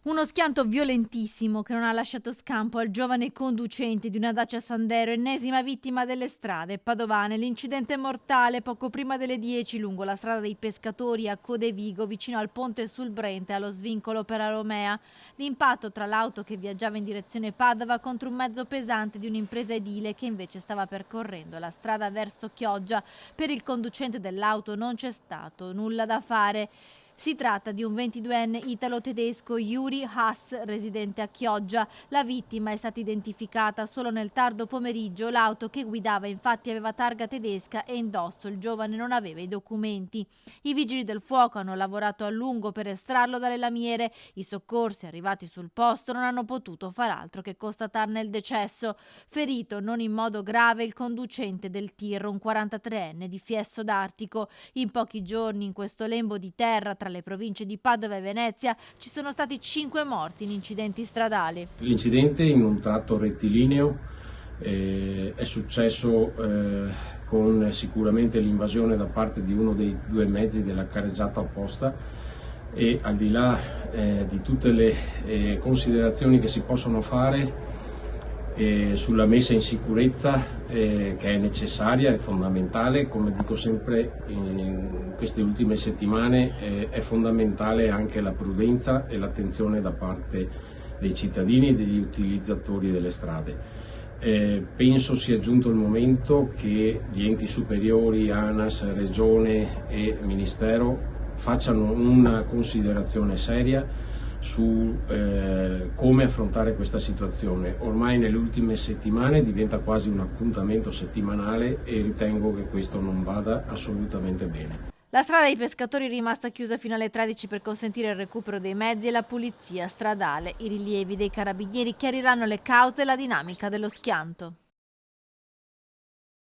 Uno schianto violentissimo che non ha lasciato scampo al giovane conducente di una Dacia Sandero, ennesima vittima delle strade padovane. L'incidente mortale poco prima delle 10 lungo la strada dei Pescatori a Codevigo, vicino al ponte sul Brenta e allo svincolo per Aromea. L'impatto tra l'auto che viaggiava in direzione Padova contro un mezzo pesante di un'impresa edile che invece stava percorrendo la strada verso Chioggia. Per il conducente dell'auto non c'è stato nulla da fare. Si tratta di un 22enne italo-tedesco, Yuri Haas, residente a Chioggia. La vittima è stata identificata solo nel tardo pomeriggio. L'auto che guidava infatti aveva targa tedesca e indosso il giovane non aveva i documenti. I vigili del fuoco hanno lavorato a lungo per estrarlo dalle lamiere. I soccorsi arrivati sul posto non hanno potuto far altro che constatarne il decesso. Ferito non in modo grave il conducente del tir, un 43enne di Fiesso d'Artico. In pochi giorni in questo lembo di terra tra le province di Padova e Venezia ci sono stati 5 morti in incidenti stradali. L'incidente in un tratto rettilineo è successo con sicuramente l'invasione da parte di uno dei due mezzi della carreggiata opposta e al di là di tutte le considerazioni che si possono fare sulla messa in sicurezza che è necessaria, è fondamentale, come dico sempre in queste ultime settimane è fondamentale anche la prudenza e l'attenzione da parte dei cittadini e degli utilizzatori delle strade. Penso sia giunto il momento che gli enti superiori, ANAS, Regione e Ministero facciano una considerazione seria su come affrontare questa situazione. Ormai nelle ultime settimane diventa quasi un appuntamento settimanale e ritengo che questo non vada assolutamente bene. La strada dei Pescatori è rimasta chiusa fino alle 13 per consentire il recupero dei mezzi e la pulizia stradale. I rilievi dei carabinieri chiariranno le cause e la dinamica dello schianto.